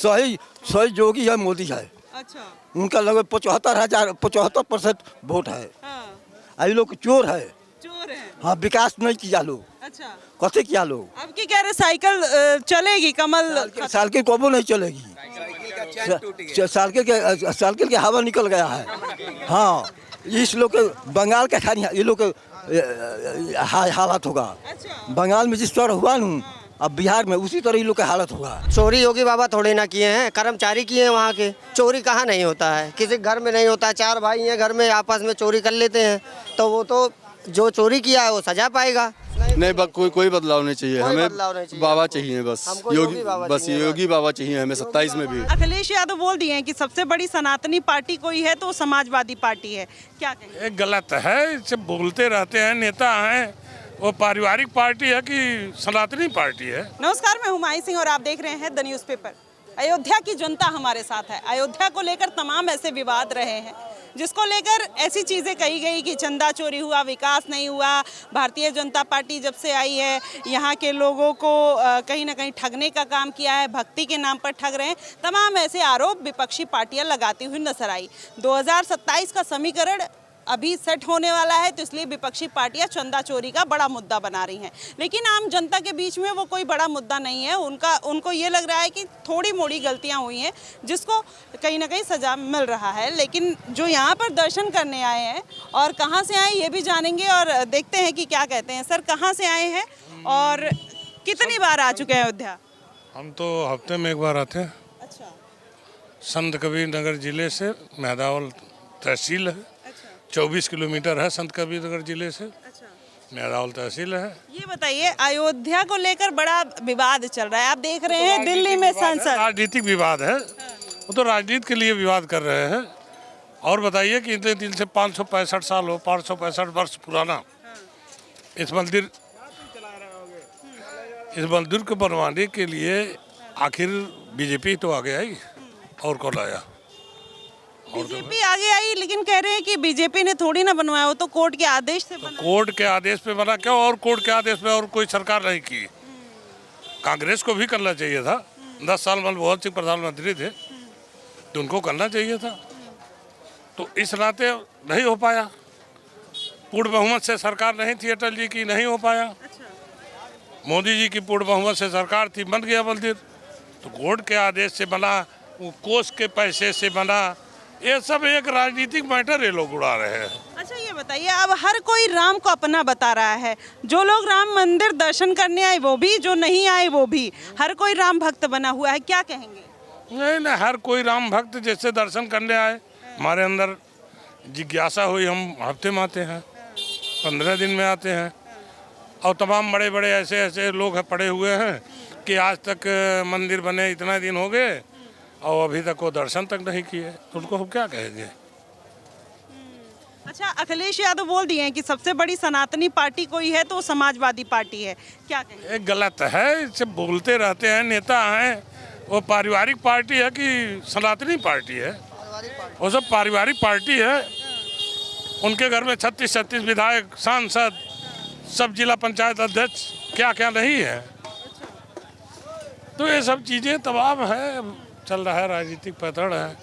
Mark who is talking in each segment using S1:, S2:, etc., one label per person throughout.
S1: सही सही योगी है, मोदी है।
S2: अच्छा।
S1: उनका लगभग 75% वोट है।
S2: हाँ।
S1: अभी लोग चोर है।
S2: चोर है।
S1: हाँ, विकास नहीं किया लोग।
S2: अच्छा।
S1: कैसे किया लोग?
S2: अब की कह रहे साइकिल चलेगी, कमल
S1: साइकिल कबो नहीं चलेगी। साइकिल के हवा निकल गया है। हाँ, इस लोग के बंगाल के खानी ये लोग के हालत होगा।
S2: अच्छा।
S1: बंगाल में जिस तरह हुआ न, अब बिहार में उसी तरह ये लोग का हालत होगा।
S3: चोरी योगी बाबा थोड़े ना किए हैं, कर्मचारी किए हैं वहाँ के। चोरी कहाँ नहीं होता है, किसी घर में नहीं होता है। 4 भाई हैं घर में, आपस में चोरी कर लेते हैं, तो वो तो जो चोरी किया है वो सजा पाएगा।
S4: नहीं, कोई बदलाव नहीं चाहिए हमें।
S3: बदलाव नहीं चाहिए
S4: बाबा चाहिए बस, योगी बाबा चाहिए हमें 27 में भी।
S2: अखिलेश यादव बोल दिए हैं कि सबसे बड़ी सनातनी पार्टी कोई है तो समाजवादी पार्टी है, क्या कहेंगे?
S5: ये गलत है, इसे बोलते रहते हैं नेता हैं। वो पारिवारिक पार्टी है कि सनातनी पार्टी है?
S2: नमस्कार, मैं हुमायूं सिंह और आप देख रहे हैं द न्यूज़पेपर। अयोध्या की जनता हमारे साथ है। अयोध्या को लेकर तमाम ऐसे विवाद रहे हैं जिसको लेकर ऐसी चीज़ें कही गई कि चंदा चोरी हुआ, विकास नहीं हुआ। भारतीय जनता पार्टी जब से आई है यहाँ के लोगों को कहीं ना कहीं ठगने का काम किया है, भक्ति के नाम पर ठग रहे हैं। तमाम ऐसे आरोप विपक्षी पार्टियां लगाती हुई नजर आई। 2027 का समीकरण अभी सेट होने वाला है, तो इसलिए विपक्षी पार्टियां चंदा चोरी का बड़ा मुद्दा बना रही हैं। लेकिन आम जनता के बीच में वो कोई बड़ा मुद्दा नहीं है। उनको ये लग रहा है कि थोड़ी मोड़ी गलतियां हुई हैं जिसको कहीं ना कहीं सजा मिल रहा है। लेकिन जो यहाँ पर दर्शन करने आए हैं और कहाँ से आए ये भी जानेंगे और देखते हैं कि क्या कहते हैं। सर, कहाँ से आए हैं और कितनी बार आ चुके हैं अयोध्या?
S5: हम तो हफ्ते में एक बार आते हैं।
S2: अच्छा।
S5: संत कबीर नगर जिले से मेहदावल तहसील है। 24 किलोमीटर है संत कबीर नगर जिले से।
S2: अच्छा।
S5: मेहदावल तहसील है।
S2: ये बताइए, अयोध्या को लेकर बड़ा विवाद चल रहा है। आप देख रहे हैं दिल्ली में संसद,
S5: राजनीतिक विवाद है। वो तो राजनीति के लिए विवाद कर रहे हैं। और बताइए कि इतने दिन से 565 साल हो, 565 वर्ष पुराना इस मंदिर को बनवाने के लिए आखिर बीजेपी तो आगे आई और कौन आया?
S2: बीजेपी आगे आई, लेकिन कह रहे हैं कि बीजेपी ने थोड़ी ना बनवाया, वो तो कोर्ट के आदेश से बना।
S5: कोर्ट के आदेश पे बना क्यों? और कोर्ट के आदेश पे और कोई सरकार नहीं की। कांग्रेस को भी करना चाहिए था। 10 साल मनमोहन सिंह प्रधानमंत्री थे तो उनको करना चाहिए था। तो इस नाते नहीं हो पाया। पूर्ण बहुमत से सरकार नहीं थी अटल जी की, नहीं हो पाया। मोदी जी की पूर्ण बहुमत से सरकार थी, बन गया मंदिर। तो कोर्ट के आदेश से बना, वो कोष के पैसे से बना। ये सब एक राजनीतिक मैटर है, लोग उड़ा रहे हैं।
S2: अच्छा, ये बताइए, अब हर कोई राम को अपना बता रहा है। जो लोग राम मंदिर दर्शन करने आए वो भी, जो नहीं आए वो भी, हर कोई राम भक्त बना हुआ है, क्या कहेंगे?
S5: नहीं, हर कोई राम भक्त जैसे दर्शन करने आए। हमारे अंदर जिज्ञासा हुई, हम हफ्ते में आते हैं, 15 दिन में आते हैं। और तमाम बड़े बड़े ऐसे लोग पड़े हुए हैं कि आज तक मंदिर बने इतना दिन हो गए और अभी तक वो दर्शन तक नहीं किए, तो उनको हम क्या कहेंगे?
S2: अच्छा, अखिलेश यादव बोल दिए हैं कि सबसे बड़ी सनातनी पार्टी कोई है तो समाजवादी पार्टी है, क्या कहेंगे?
S5: ये गलत है, इसे बोलते रहते हैं नेता हैं। वो पारिवारिक पार्टी है कि सनातनी पार्टी है? वो सब पारिवारिक पार्टी है। उनके घर में 36 विधायक, सांसद, सब जिला पंचायत अध्यक्ष, क्या क्या नहीं है। तो ये सब चीज़ें तमाम है, चल रहा है, राजनीतिक पैतरण है।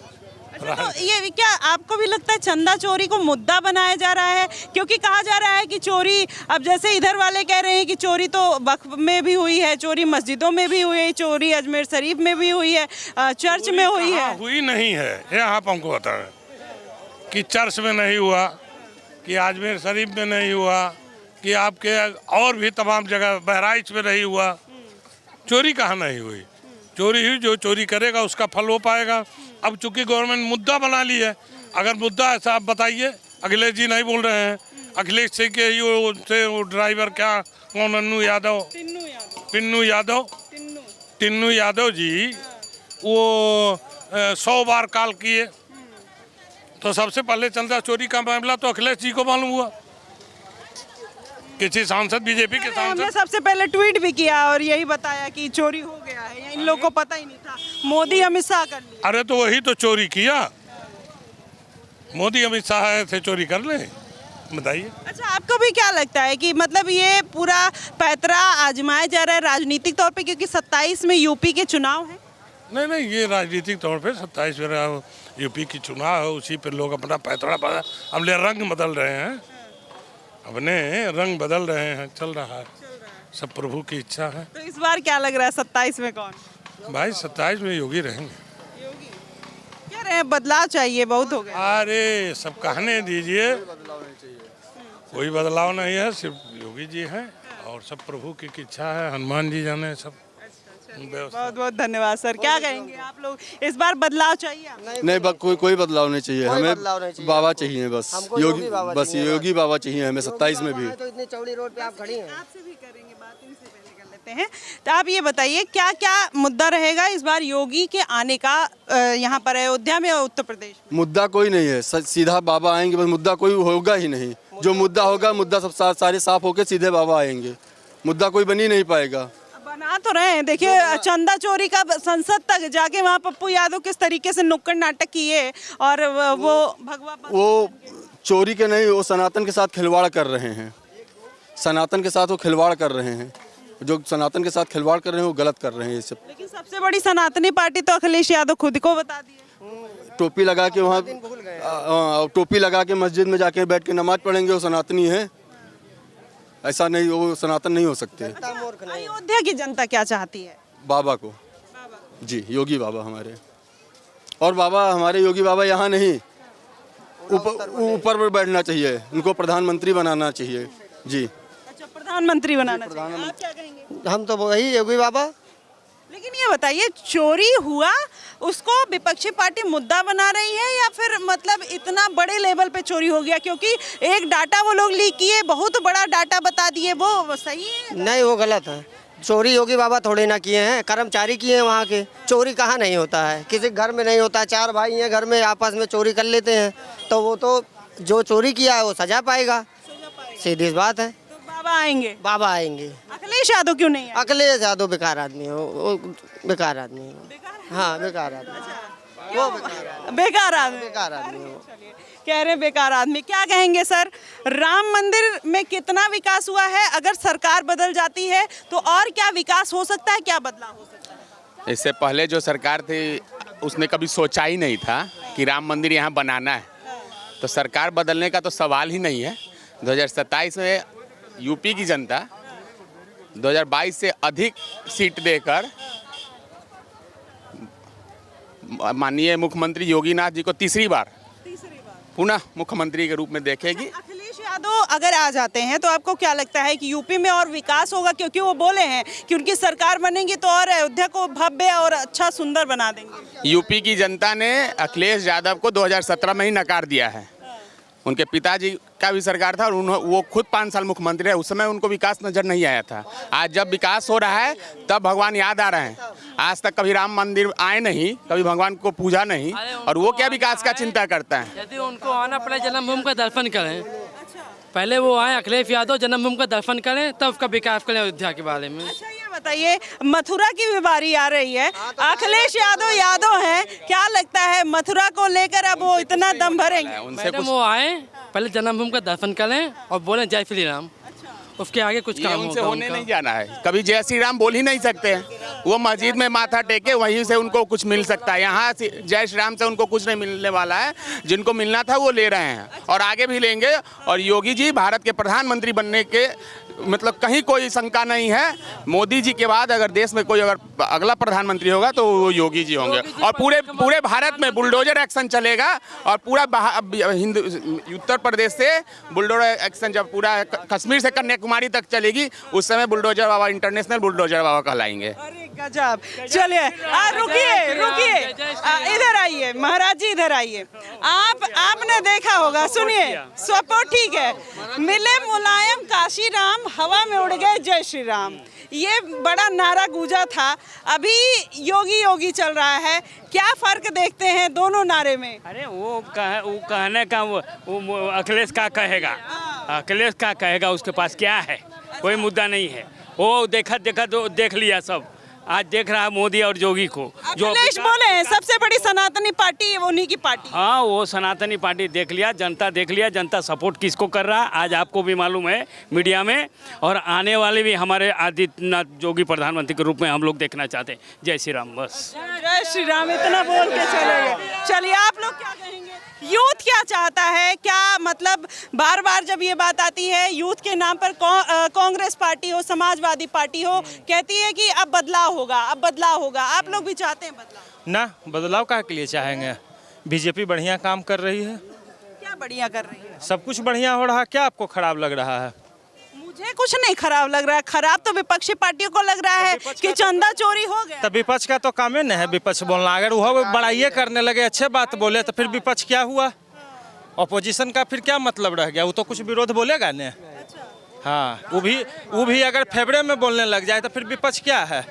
S2: अच्छा, तो ये क्या आपको भी लगता है चंदा चोरी को मुद्दा बनाया जा रहा है? क्योंकि कहा जा रहा है कि चोरी, अब जैसे इधर वाले कह रहे हैं कि चोरी तो वक्फ में भी हुई है, चोरी मस्जिदों में भी हुई है, चोरी अजमेर शरीफ में भी हुई है, चर्च में हुई है।
S5: हुई नहीं है, ये आप हमको बताएं कि चर्च में नहीं हुआ, कि अजमेर शरीफ में नहीं हुआ, कि आपके और भी तमाम जगह बहराइच में नहीं हुआ। चोरी कहाँ नहीं हुई? चोरी हुई, जो चोरी करेगा उसका फल हो पाएगा। अब चूंकि गवर्नमेंट मुद्दा बना ली है, अगर मुद्दा ऐसा आप बताइए, अखिलेश जी नहीं बोल रहे हैं। अखिलेश सिंह के ही वो ड्राइवर क्या, कौन, टिन्नू यादव जी, वो 100 बार कॉल किए। तो सबसे पहले चंदा चोरी का मामला तो अखिलेश जी को मालूम हुआ। किसी सांसद, बीजेपी के सांसद,
S2: हमने सबसे पहले ट्वीट भी किया और यही बताया कि चोरी हो गया है, इन लोगों को पता ही नहीं था। मोदी अमित शाह कर लिया।
S5: अरे तो वही तो चोरी किया, मोदी अमित शाह आए थे चोरी कर ले, बताइए।
S2: अच्छा, आपको भी क्या लगता है कि मतलब ये पूरा पैतरा आजमाया जा रहा है राजनीतिक तौर पे, क्योंकि 27 में यूपी के चुनाव हैं?
S5: नहीं, ये राजनीतिक तौर पे 27 में यूपी की चुनाव है, उसी पे लोग अपना पैतरा बदल, अपने रंग बदल रहे हैं, अपने रंग बदल रहे हैं, चल रहा है, सब प्रभु की इच्छा है।
S2: तो इस बार क्या लग रहा है 27 में कौन?
S5: भाई 27 में योगी रहेंगे।
S2: कह रहे हैं बदलाव चाहिए, बहुत हो गया।
S5: अरे सब कहने दीजिए, कोई बदलाव नहीं है, सिर्फ योगी जी हैं और सब प्रभु की इच्छा है, हनुमान जी जाने सब।
S2: बहुत बहुत धन्यवाद सर। क्या कहेंगे आप लोग, इस बार बदलाव चाहिए आपको?
S4: नहीं, कोई बदलाव नहीं चाहिए
S3: बदलाव नहीं
S4: हमें,
S3: चाहिए।
S4: बाबा चाहिए बस,
S3: हमको
S4: योगी
S3: बाबा
S4: बस
S3: चाहिए,
S4: योगी बाबा चाहिए हमें 27 में भी।
S3: तो इतनी चौड़ी रोड पे आप खड़ी हैं।
S2: आपसे भी करेंगे बात, इनसे पहले कर लेते हैं। तो आप ये बताइए क्या क्या मुद्दा रहेगा इस बार योगी के आने का यहाँ पर अयोध्या में और उत्तर प्रदेश में?
S4: मुद्दा कोई नहीं है, सीधा बाबा आएंगे बस, मुद्दा कोई होगा ही नहीं। जो मुद्दा होगा, मुद्दा सब सारे साफ होके सीधे बाबा आएंगे, मुद्दा कोई बन ही नहीं पाएगा।
S2: बना तो रहे हैं, देखिए चंदा चोरी का संसद तक जाके वहाँ पप्पू यादव किस तरीके से नुक्कड़ नाटक किए और वो भगवा
S4: वो चोरी के नहीं, वो सनातन के साथ खिलवाड़ कर रहे हैं, सनातन के साथ वो खिलवाड़ कर रहे हैं, जो सनातन के साथ खिलवाड़ कर रहे हैं वो गलत कर रहे हैं ये सब।
S2: लेकिन सबसे बड़ी सनातनी पार्टी तो अखिलेश यादव खुद को बता दिए।
S4: टोपी लगा के वहाँ टोपी लगा के मस्जिद में जाके बैठ के नमाज पढ़ेंगे, वो सनातनी है? ऐसा नहीं, वो सनातन नहीं हो सकते।
S2: अयोध्या की जनता क्या चाहती है?
S4: बाबा को जी, योगी बाबा हमारे, और बाबा हमारे योगी बाबा यहाँ नहीं, ऊपर पर बैठना चाहिए, उनको प्रधानमंत्री बनाना चाहिए जी।
S2: अच्छा, प्रधानमंत्री बनाना चाहिए। आप क्या कहेंगे?
S3: हम तो वही योगी बाबा।
S2: लेकिन ये बताइए, चोरी हुआ उसको विपक्षी पार्टी मुद्दा बना रही है या फिर मतलब इतना बड़े लेवल पे चोरी हो गया? क्योंकि एक डाटा वो लोग लीक किए, बहुत बड़ा डाटा बता दिए, वो सही है?
S3: नहीं, वो गलत है। चोरी योगी बाबा थोड़े ना किए हैं, कर्मचारी किए हैं वहाँ के। चोरी कहाँ नहीं होता है, किसी घर में नहीं होता। 4 भाई हैं घर में, आपस में चोरी कर लेते हैं, तो वो तो जो चोरी किया है वो सजा पाएगा, सीधी बात है।
S2: तो बाबा आएंगे?
S3: बाबा आएंगे।
S2: अखिलेश यादव क्यों नहीं आए?
S3: अखिलेश यादव बेकार आदमी है, वो बेकार आदमी है। हाँ, बेकार आदमी, वो
S2: बेकार आदमी।
S3: बेकार आदमी है वो।
S2: कह रहे हैं बेकार आदमी। क्या कहेंगे सर, राम मंदिर में कितना विकास हुआ है? अगर सरकार बदल जाती है तो और क्या विकास हो सकता है, क्या बदलाव हो सकता है?
S6: इससे पहले जो सरकार थी उसने कभी सोचा ही नहीं था कि राम मंदिर यहाँ बनाना है, तो सरकार बदलने का तो सवाल ही नहीं है। 2027 में यूपी की जनता 2022 से अधिक सीट देकर माननीय मुख्यमंत्री योगीनाथ जी को तीसरी बार पुनः मुख्यमंत्री के रूप में देखेगी।
S2: अखिलेश यादव अगर आ जाते हैं तो आपको क्या लगता है कि यूपी में और विकास होगा? क्योंकि वो बोले हैं कि उनकी सरकार बनेगी तो और अयोध्या को भव्य और अच्छा सुंदर बना देंगे।
S6: यूपी की जनता ने अखिलेश यादव को 2017 में ही नकार दिया है। उनके पिताजी का भी सरकार था और वो खुद 5 साल मुख्यमंत्री है, उस समय उनको विकास नजर नहीं आया था। आज जब विकास हो रहा है तब भगवान याद आ रहे हैं। आज तक कभी राम मंदिर आए नहीं, कभी भगवान को पूजा नहीं, और वो क्या विकास का चिंता करता है?
S7: यदि उनको आना पड़े जन्मभूमि का दर्शन करें, पहले वो आए अखिलेश यादव जन्मभूमि का दर्शन करें, तब उसका विकास करें अयोध्या के बारे में।
S2: अच्छा, ये बताइए, मथुरा की भी बारी आ रही है, अखिलेश यादव हैं, क्या लगता है मथुरा को लेकर अब वो इतना दम भरेंगे?
S6: उनसे
S7: मैडम
S6: कुछ
S7: वो आए, पहले जन्मभूमि का दर्शन करें और बोलें जय श्री राम, उसके आगे कुछ
S6: ये
S7: काम
S6: उनसे
S7: होगा
S6: होने
S7: उनका।
S6: नहीं जाना है। कभी जय श्री राम बोल ही नहीं सकते हैं। वो मस्जिद में माथा टेके वहीं से उनको कुछ मिल सकता है। यहाँ जय श्री राम से उनको कुछ नहीं मिलने वाला है। जिनको मिलना था वो ले रहे हैं और आगे भी लेंगे। और योगी जी भारत के प्रधानमंत्री बनने के मतलब कहीं कोई शंका नहीं है। मोदी जी के बाद अगर देश में कोई अगर अगला प्रधानमंत्री होगा तो वो योगी जी होंगे। और पूरे भारत में बुलडोजर एक्शन चलेगा और पूरा उत्तर प्रदेश से बुलडोजर एक्शन जब पूरा कश्मीर से कन्याकुमारी तक चलेगी, उस समय बुलडोजर बाबा इंटरनेशनल बुलडोजर बाबा कहलाएंगे।
S2: अरे गजब। चलिए रुकिए, इधर आइए महाराज जी, इधर आइए। आपने देखा होगा, सुनिए, सपोर्ट ठीक है, मिले मुलायम काशी राम, हवा में उड़ गए जय श्री राम, ये बड़ा नारा गूंजा था। अभी योगी चल रहा है, क्या फर्क देखते हैं दोनों नारे में?
S8: अरे वो कहने का वो अखिलेश का कहेगा, अखिलेश का कहेगा, उसके पास क्या है, कोई मुद्दा नहीं है। वो देखा देख लिया सब। आज देख रहा है मोदी और योगी को
S2: अखिलेश बोले हैं सबसे बड़ी सनातनी पार्टी उन्हीं की पार्टी है।
S8: हाँ, वो सनातनी पार्टी देख लिया, जनता देख लिया, जनता सपोर्ट किसको कर रहा है आज आपको भी मालूम है मीडिया में, और आने वाले भी हमारे आदित्यनाथ योगी प्रधानमंत्री के रूप में हम लोग देखना चाहते हैं। जय श्री राम। बस
S2: जय श्री राम इतना बोल के चले गए। चलिए आप लोग क्या कहेंगे, यूथ क्या चाहता है, क्या मतलब बार बार जब ये बात आती है यूथ के नाम पर कांग्रेस पार्टी हो, समाजवादी पार्टी हो, कहती है कि अब बदलाव होगा, अब बदलाव होगा, आप लोग भी चाहते हैं बदलाव?
S9: ना, बदलाव का के लिए चाहेंगे? बीजेपी बढ़िया काम कर रही है।
S2: क्या बढ़िया कर रही है?
S9: सब कुछ बढ़िया हो रहा है, क्या आपको खराब लग रहा है?
S2: मुझे कुछ नहीं खराब लग रहा है, खराब तो विपक्षी पार्टियों को लग रहा है कि चंदा चोरी हो गया।
S9: तब विपक्ष का तो काम ही नहीं है विपक्ष बोलना, अगर वो बड़ाइए करने लगे, अच्छे बात बोले तो फिर विपक्ष क्या हुआ? ऑपोजिशन का फिर क्या मतलब रह गया? वो तो कुछ विरोध बोलेगा न। हाँ, वो भी अगर फेवरे में बोलने लग जाए तो फिर विपक्ष क्या है?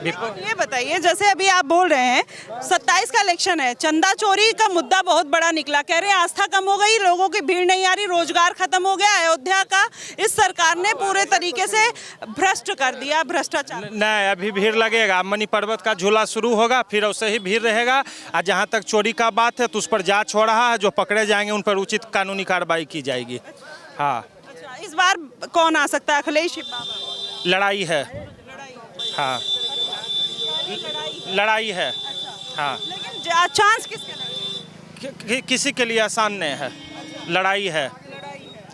S2: ये बताइए, जैसे अभी आप बोल रहे हैं 27 का इलेक्शन है, चंदा चोरी का मुद्दा बहुत बड़ा निकला, कह रहे हैं आस्था कम हो गई, लोगों की भीड़ नहीं आ रही, रोजगार खत्म हो गया, अयोध्या का इस सरकार ने पूरे तरीके से भ्रष्ट कर दिया, भ्रष्टाचार।
S9: नहीं, अभी भीड़ लगेगा, मणि पर्वत का झूला शुरू होगा, फिर उससे ही भीड़ रहेगा। और जहाँ तक चोरी का बात है तो उस पर जांच हो रहा है, जो पकड़े जाएंगे उन पर उचित कानूनी कार्रवाई की जाएगी। हाँ,
S2: इस बार कौन आ सकता है? अखिलेश बाबा?
S9: लड़ाई है। हाँ, लड़ाई है। हाँ,
S2: लेकिन चांस किसके लगे?
S9: किसी के लिए आसान नहीं है, लड़ाई है।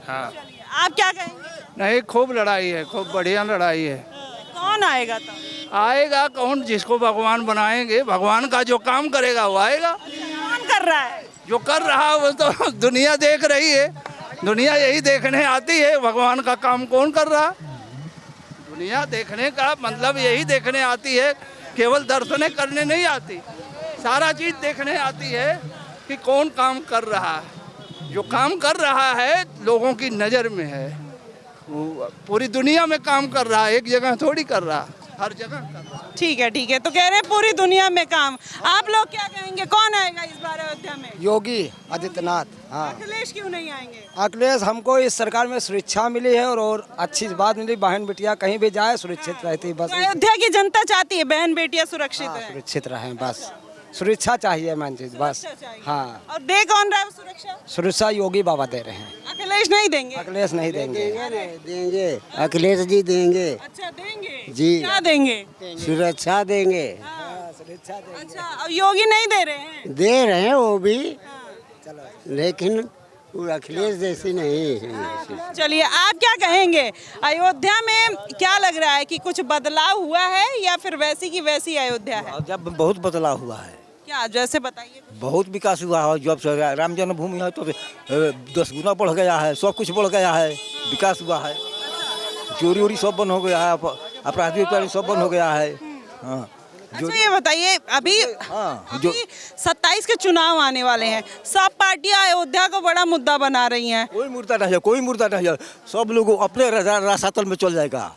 S9: हाँ,
S2: आप क्या कहेंगे?
S10: नहीं, खूब लड़ाई है, खूब बढ़िया लड़ाई है।
S2: कौन आएगा तब?
S10: आएगा कौन? जिसको भगवान बनाएंगे, भगवान का जो काम करेगा वो आएगा।
S2: कौन कर रहा है?
S10: जो कर रहा है वो तो दुनिया देख रही है, दुनिया यही देखने आती है, भगवान का काम कौन कर रहा? दुनिया देखने का मतलब यही देखने आती है, केवल दर्शनें करने नहीं आती, सारा चीज़ देखने आती है कि कौन काम कर रहा है। जो काम कर रहा है लोगों की नज़र में है, वो पूरी दुनिया में काम कर रहा है, एक जगह थोड़ी कर रहा, हर जगह कर रहा।
S2: ठीक है, ठीक है, तो कह रहे हैं पूरी दुनिया में काम। आप लोग क्या कहेंगे, कौन आएगा इस बार अयोध्या में?
S3: योगी आदित्यनाथ। हाँ,
S2: अखिलेश क्यों नहीं आएंगे?
S3: अखिलेश, हमको इस सरकार में सुरक्षा मिली है और अच्छी बात मिली, बहन बेटियां कहीं भी जाए सुरक्षित रहती है। बस
S2: तो अयोध्या की जनता चाहती है बहन बेटियां सुरक्षित
S3: हाँ,
S2: रहें।
S3: सुरक्षित रहें, बस सुरक्षा चाहिए मान चीज, बस। हाँ,
S2: और दे कौन रहा है सुरक्षा?
S3: सुरक्षा योगी बाबा दे रहे हैं,
S2: अखिलेश नहीं देंगे?
S3: अखिलेश नहीं देंगे। देंगे, अखिलेश जी देंगे।
S2: अच्छा, देंगे
S3: जी।
S2: क्या देंगे?
S3: सुरक्षा देंगे।
S2: अच्छा, और योगी नहीं दे रहे हैं?
S3: दे रहे हैं वो भी, लेकिन वो अखिलेश जैसी नहीं है।
S2: चलिए, आप क्या कहेंगे, अयोध्या में क्या लग रहा है कि कुछ बदलाव हुआ है या फिर वैसी की वैसी अयोध्या है?
S1: जब बहुत बदलाव हुआ है,
S2: क्या जैसे बताइए।
S1: बहुत विकास हुआ है, जब से राम जन्मभूमि है तो 10 गुना बढ़ गया है, सब कुछ बढ़ गया है, विकास हुआ है, चोरी वोरी सब बंद हो गया है, अपराधी सब बंद हो गया है। हाँ,
S2: अच्छा, ये बताइए, अभी
S1: हाँ, जो
S2: 27 के चुनाव आने वाले हैं, सब पार्टियां अयोध्या को बड़ा मुद्दा बना रही हैं।
S1: कोई मुद्दा नहीं है, कोई मुद्दा नहीं है, सब लोग अपने रसातल में चल जाएगा,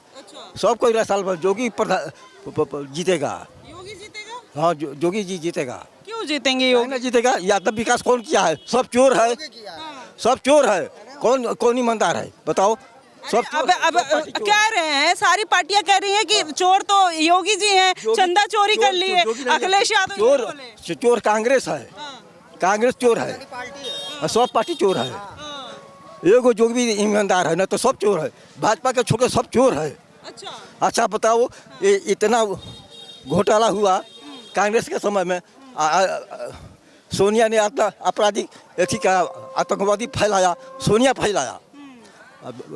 S1: सब कोई रसाल में जोगी जीतेगा।
S2: योगी जीतेगा?
S1: हाँ, जोगी जी जीतेगा।
S2: क्यों जीतेंगे योगी?
S1: नहीं जीतेगा, यादव विकास कौन किया है? सब चोर है, सब चोर है, कौन ईमानदार है बताओ? सब
S2: अब कह रहे हैं, सारी पार्टियां कह रही हैं कि चोर तो योगी जी हैं, चंदा चोरी कर ली है, अखिलेश यादव
S1: चोर कांग्रेस है, कांग्रेस चोर है, सब पार्टी चोर है, एगो जो भी ईमानदार है ना तो सब चोर है, भाजपा के छोटे सब चोर है। अच्छा बताओ, ये इतना घोटाला हुआ कांग्रेस के समय में, सोनिया ने अपना आपराधिक एथी का आतंकवादी फैलाया, सोनिया फैलाया,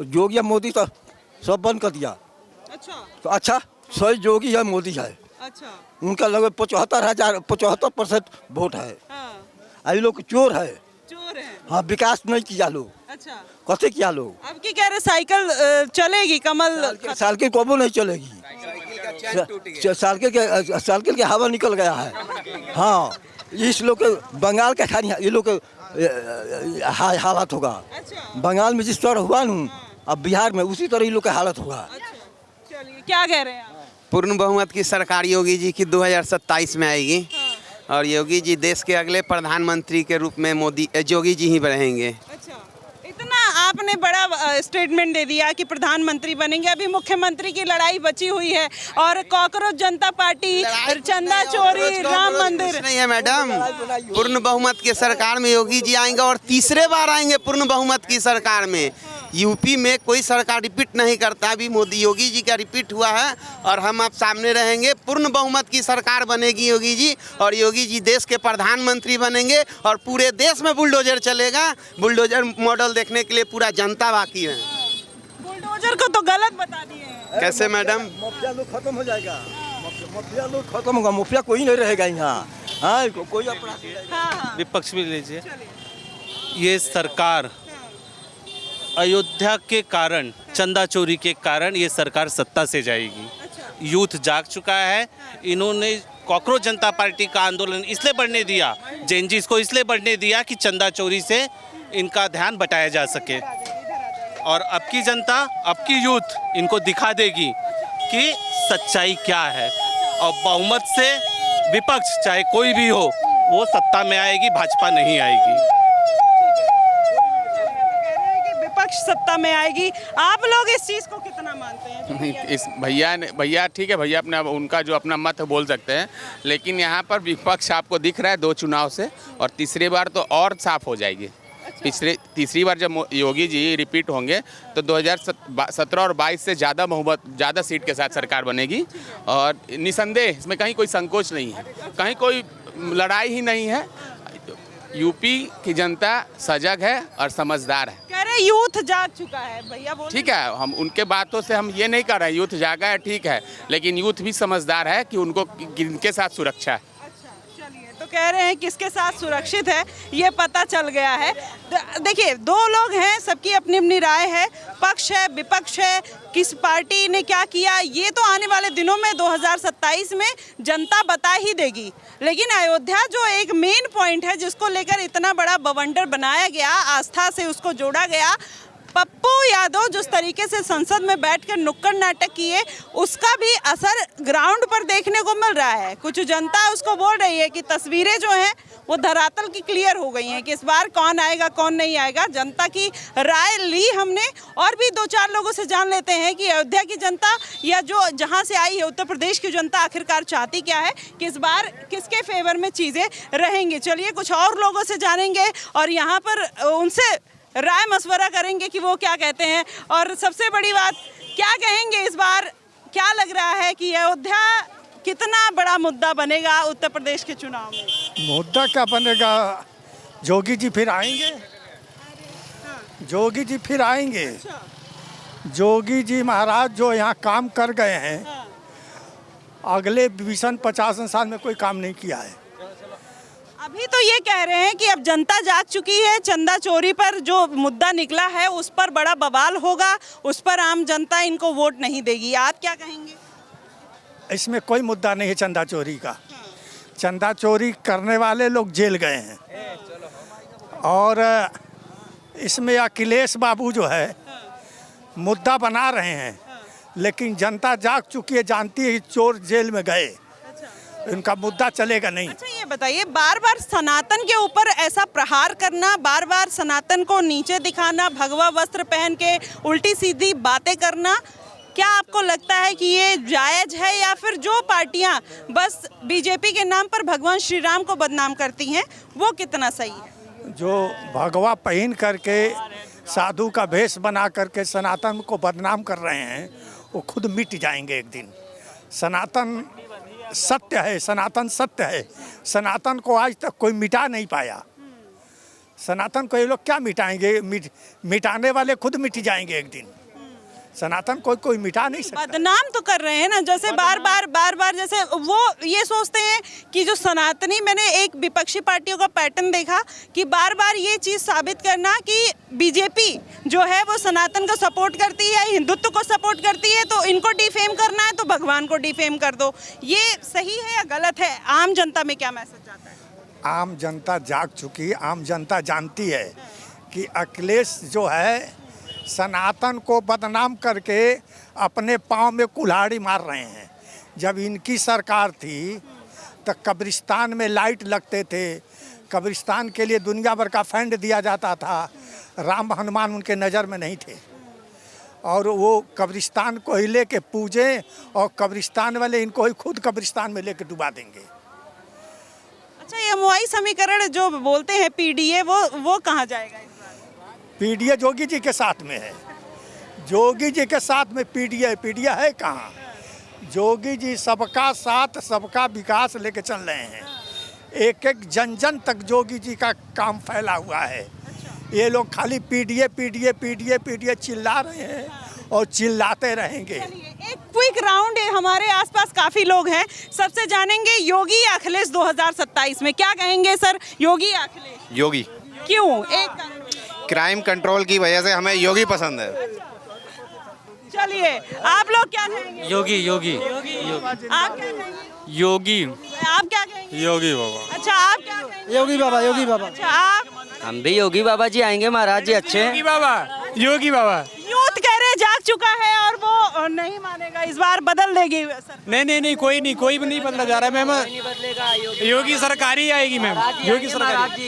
S1: योगी या मोदी तो सब बंद कर दिया। तो अच्छा, सही योगी या मोदी है। उनका लगभग 75% वोट है। ये लोग चोर है। हाँ, विकास नहीं किया लोग। कैसे किया लोग?
S2: अब की कह रहे साइकिल चलेगी, कमल
S1: साइकिल कबो नहीं चलेगी, साइकिल के हवा निकल गया है। हाँ, इस लोग के बंगाल के खानी ये लोग हालत होगा। बंगाल में जिस तरह हुआ न, अब बिहार में उसी तरह ये लोग का हालत होगा।
S2: चलिए, क्या कह रहे हैं आप?
S11: पूर्ण बहुमत की सरकार योगी जी की 2027 में आएगी और योगी जी देश के अगले प्रधानमंत्री के रूप में योगी जी ही रहेंगे।
S2: अच्छा, इतना आपने ने बड़ा स्टेटमेंट दे दिया कि प्रधानमंत्री बनेंगे। अभी मुख्यमंत्री की लड़ाई बची हुई है और कॉकरोच जनता पार्टी, चंदा चोरी, राम मंदिर।
S11: नहीं है मैडम, पूर्ण बहुमत की सरकार में योगी जी आएंगे और तीसरे बार आएंगे पूर्ण बहुमत की सरकार में। यूपी में कोई सरकार रिपीट नहीं करता, अभी मोदी योगी जी का रिपीट हुआ है और हम आप सामने रहेंगे। पूर्ण बहुमत की सरकार बनेगी योगी जी, और योगी जी देश के प्रधानमंत्री बनेंगे और पूरे देश में बुलडोजर चलेगा। बुलडोजर मॉडल देखने के लिए पूरा जनता बाकी है।
S2: बुलडोजर को तो गलत बता दिए हैं।
S11: कैसे मैडम?
S1: माफिया लोग खत्म हो जाएगा, माफिया लोग खत्म होगा, माफिया कोई नहीं रहेगा यहाँ। हाँ, कोई अपराध।
S12: विपक्ष भी लीजिए। ये सरकार अयोध्या के कारण, चंदा चोरी के कारण ये सरकार सत्ता से जाएगी। यूथ जाग चुका है। इन्होंने कॉकरोच जनता पार्टी का आंदोलन इसलिए बढ़ने दिया, जेएनजीस को इसलिए बढ़ने दिया कि चंदा चोरी से इनका ध्यान बटाया जा सके। और अब की जनता, अब की यूथ इनको दिखा देगी कि सच्चाई क्या है। और बहुमत से विपक्ष चाहे कोई भी हो वो सत्ता में आएगी, भाजपा नहीं आएगी।
S2: विपक्ष सत्ता में आएगी। आप लोग इस चीज को कितना मानते हैं?
S6: नहीं, इस भैया ठीक है, भैया अपना उनका जो अपना मत बोल सकते हैं, लेकिन यहाँ पर विपक्ष आपको दिख रहा है 2 चुनाव से, और तीसरी बार तो और साफ हो जाएगी। तीसरी बार जब योगी जी रिपीट होंगे तो 2017 और 22 से ज़्यादा सीट के साथ सरकार बनेगी। और निसंदेह इसमें कहीं कोई संकोच नहीं है, कहीं कोई लड़ाई ही नहीं है। यूपी की जनता सजग है और समझदार है।
S2: कह रहे यूथ जाग चुका है, भैया बोल।
S6: ठीक है, हम उनके बातों से हम ये नहीं कर रहे हैं यूथ जागा है, ठीक है, लेकिन यूथ भी समझदार है कि उनको किनके साथ सुरक्षा है।
S2: तो कह रहे हैं किसके साथ सुरक्षित है ये पता चल गया है। देखिए, 2 लोग हैं, सबकी अपनी अपनी राय है, पक्ष है, विपक्ष है, किस पार्टी ने क्या किया ये तो आने वाले दिनों में 2027 में जनता बता ही देगी। लेकिन अयोध्या जो एक मेन पॉइंट है जिसको लेकर इतना बड़ा बवंडर बनाया गया, आस्था से उसको जोड़ा गया, पप्पू यादव जिस तरीके से संसद में बैठकर नुक्कड़ नाटक किए, उसका भी असर ग्राउंड पर देखने को मिल रहा है। कुछ जनता उसको बोल रही है कि तस्वीरें जो हैं वो धरातल की क्लियर हो गई हैं कि इस बार कौन आएगा कौन नहीं आएगा। जनता की राय ली हमने, और भी 2-4 लोगों से जान लेते हैं कि अयोध्या की जनता या जो जहां से आई है उत्तर प्रदेश की जनता आखिरकार चाहती क्या है, कि इस बार किसके फेवर में चीज़ें रहेंगी। चलिए कुछ और लोगों से जानेंगे और यहाँ पर उनसे राय मशवरा करेंगे कि वो क्या कहते हैं। और सबसे बड़ी बात, क्या कहेंगे इस बार, क्या लग रहा है कि अयोध्या कितना बड़ा मुद्दा बनेगा उत्तर प्रदेश के चुनाव में?
S10: मुद्दा क्या बनेगा? जोगी जी फिर आएंगे, जोगी जी फिर आएंगे। जोगी जी महाराज जो यहाँ काम कर गए हैं, अगले 20-50 साल में कोई काम नहीं किया है।
S2: अभी तो ये कह रहे हैं कि अब जनता जाग चुकी है, चंदा चोरी पर जो मुद्दा निकला है उस पर बड़ा बवाल होगा, उस पर आम जनता इनको वोट नहीं देगी। आप क्या कहेंगे?
S10: इसमें कोई मुद्दा नहीं है चंदा चोरी का। चंदा चोरी करने वाले लोग जेल गए हैं, और इसमें अखिलेश बाबू जो है मुद्दा बना रहे हैं, लेकिन जनता जाग चुकी है, जानती है चोर जेल में गए, इनका मुद्दा चलेगा नहीं।
S2: अच्छा ये बताइए, बार बार सनातन के ऊपर ऐसा प्रहार करना, बार बार सनातन को नीचे दिखाना, भगवा वस्त्र पहन के उल्टी सीधी बातें करना, क्या आपको लगता है कि ये जायज़ है, या फिर जो पार्टियां बस बीजेपी के नाम पर भगवान श्री राम को बदनाम करती हैं वो कितना सही है?
S10: जो भगवा पहन करके साधु का भेष बना करके सनातन को बदनाम कर रहे हैं वो खुद मिट जाएंगे एक दिन। सनातन सत्य है, सनातन सत्य है। सनातन को आज तक कोई मिटा नहीं पाया। सनातन को ये लोग क्या मिटाएंगे? मिटाने वाले खुद मिट जाएंगे एक दिन। सनातन कोई मिटा नहीं सकता।
S2: बदनाम तो कर रहे हैं ना, जैसे बार बार जैसे वो ये सोचते हैं कि जो सनातनी, मैंने एक विपक्षी पार्टियों का पैटर्न देखा कि बार बार ये चीज़ साबित करना कि बीजेपी जो है वो सनातन को सपोर्ट करती है, हिंदुत्व को सपोर्ट करती है, तो इनको डिफेम करना है तो भगवान को डिफेम कर दो। ये सही है या गलत है? आम जनता में क्या मैसेज जाता है?
S10: आम जनता जाग चुकी, आम जनता जानती है कि अखिलेश जो है सनातन को बदनाम करके अपने पाँव में कुल्हाड़ी मार रहे हैं। जब इनकी सरकार थी तो कब्रिस्तान में लाइट लगते थे, कब्रिस्तान के लिए दुनिया भर का फंड दिया जाता था। राम हनुमान उनके नज़र में नहीं थे, और वो कब्रिस्तान को ही लेके पूजे, और कब्रिस्तान वाले इनको ही खुद कब्रिस्तान में लेके डुबा देंगे।
S2: अच्छा, ये एमओआई समीकरण जो बोलते हैं पीडीए, वो कहाँ जाएगा इस बार?
S10: पीडीए योगी जी के साथ में है, योगी जी के साथ में पीडीए है कहाँ? योगी जी सबका साथ सबका विकास लेके चल रहे हैं, एक एक जन जन तक योगी जी का काम फैला हुआ है। ये लोग खाली पीडीए चिल्ला रहे हैं और चिल्लाते रहेंगे।
S2: एक क्विक राउंड है, हमारे आसपास काफी लोग हैं, सबसे जानेंगे योगी या अखिलेश 2027 में क्या कहेंगे सर? योगी या अखिलेश?
S13: योगी।
S2: क्यों? एक कारण।
S13: क्राइम कंट्रोल की वजह से हमें योगी पसंद है।
S2: चलिए, आप लोग क्या कहेंगे?
S7: योगी योगी
S2: आप क्या कहेंगे?
S7: योगी।
S2: आप क्या कहेंगे?
S9: योगी बाबा।
S2: अच्छा, आप क्या कहेंगे?
S1: योगी बाबा।
S2: अच्छा, आप?
S3: हम भी योगी बाबा जी आएंगे, महाराज जी अच्छे हैं।
S6: योगी बाबा।
S2: यूथ कह रहे जाग चुका है और वो नहीं मानेगा, इस बार बदल देगी सर।
S6: नहीं, कोई भी नहीं बदला जा रहा है मैम। योगी सरकार ही आएगी मैम, योगी सरकार।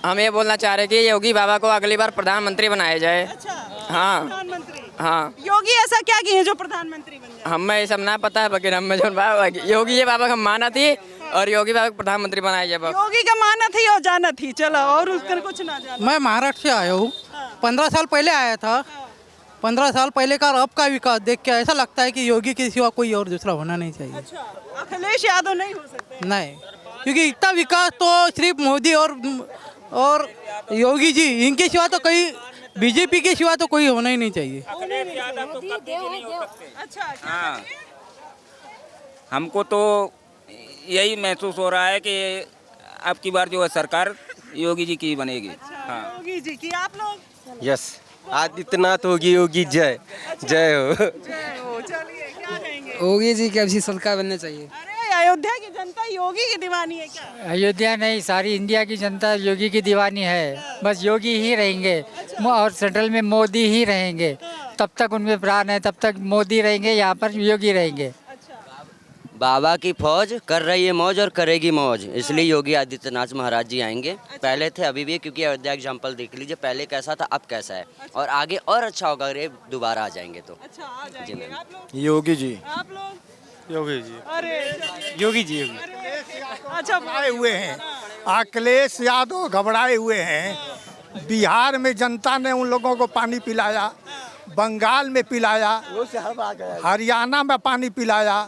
S3: हम ये बोलना चाह रहे कि योगी बाबा को अगली बार प्रधानमंत्री बनाया जाए।
S2: अच्छा,
S3: हाँ
S2: प्रधानमंत्री।
S3: हाँ,
S2: योगी ऐसा क्या किए जो प्रधानमंत्री बन जाए?
S3: हमें ये सब ना पता है, बाकी हमें जो योगी ये बाबा का माना थी और योगी बाबा को प्रधानमंत्री बनाया जाए।
S2: योगी का माना थी और जाना थी, चलो, और उसका कुछ ना जाना।
S7: मैं महाराष्ट्र से आया हूँ, 15 साल पहले आया था। 15 साल पहले का और अब का विकास देख के ऐसा लगता है कि योगी के सिवा कोई और दूसरा होना नहीं चाहिए।
S2: अच्छा, अखिलेश यादव नहीं हो सकते?
S7: नहीं, क्योंकि इतना विकास तो सिर्फ मोदी और योगी जी, इनके सिवा तो कोई, बीजेपी के सिवा तो कोई होना ही नहीं चाहिए।
S2: अच्छा,
S14: हाँ, हमको तो यही महसूस हो रहा है कि अब की बार जो है सरकार योगी जी की बनेगी। हाँ,
S2: योगी जी की। आप लोग?
S1: यस, आदित्यनाथ योगी जय जय हो।
S2: चलिए, क्या कहेंगे?
S7: योगी जी की अच्छी सरकार बननी चाहिए।
S2: अरे, अयोध्या की जनता योगी की दीवानी है क्या?
S7: अयोध्या नहीं, सारी इंडिया की जनता योगी की दीवानी है। बस योगी ही रहेंगे और सेंट्रल में मोदी ही रहेंगे। तब तक उनमें प्राण है, तब तक मोदी रहेंगे, यहाँ पर योगी रहेंगे।
S3: बाबा की फौज कर रही है मौज और करेगी मौज, इसलिए योगी आदित्यनाथ महाराज जी आएंगे। पहले थे, अभी भी, क्योंकि अयोध्या एग्जाम्पल देख लीजिए, पहले कैसा था अब कैसा है, और आगे और अच्छा होगा अगर ये दोबारा आ जाएंगे तो।
S2: अच्छा, आ जाएंगे। आप लोग?
S1: योगी जी।
S2: आप लोग?
S9: योगी जी।
S2: अरे,
S9: योगी जी।
S2: अच्छा,
S10: घबराए हुए हैं, अखिलेश यादव घबराए हुए हैं। बिहार में जनता ने उन लोगों को पानी पिलाया, बंगाल में पिलाया, हरियाणा में पानी पिलाया,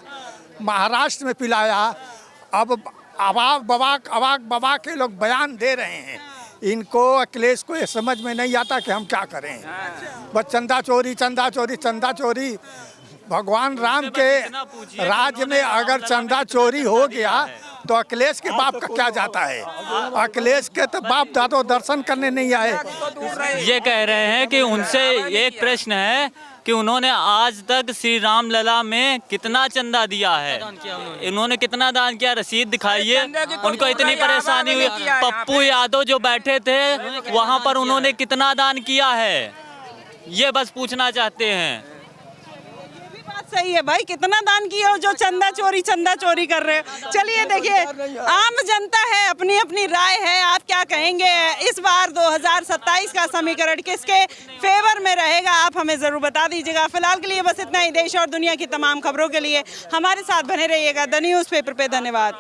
S10: महाराष्ट्र में पिलाया। अब अवाक बवाक के लोग बयान दे रहे हैं। इनको अखिलेश को ये समझ में नहीं आता कि हम क्या करें। बस चंदा चोरी। भगवान राम के राज्य में अगर चंदा चोरी हो गया तो अखिलेश के बाप का क्या जाता है? अखिलेश के तो बाप दादो दर्शन करने नहीं आए।
S15: ये कह रहे हैं कि उनसे एक प्रश्न है कि उन्होंने आज तक श्री राम लला में कितना चंदा दिया है, इन्होंने कितना दान किया, रसीद दिखाइए। उनको इतनी परेशानी हुई, पप्पू यादव जो बैठे थे वहाँ पर उन्होंने कितना दान किया है, ये बस पूछना चाहते हैं।
S2: सही है भाई, कितना दान किया हो जो चंदा चोरी कर रहे हो। चलिए, देखिए, आम जनता है, अपनी अपनी राय है। आप क्या कहेंगे इस बार 2027 का समीकरण किसके फेवर में रहेगा? आप हमें जरूर बता दीजिएगा। फिलहाल के लिए बस इतना ही। देश और दुनिया की तमाम खबरों के लिए हमारे साथ बने रहिएगा द न्यूज़ पेपर पे। धन्यवाद।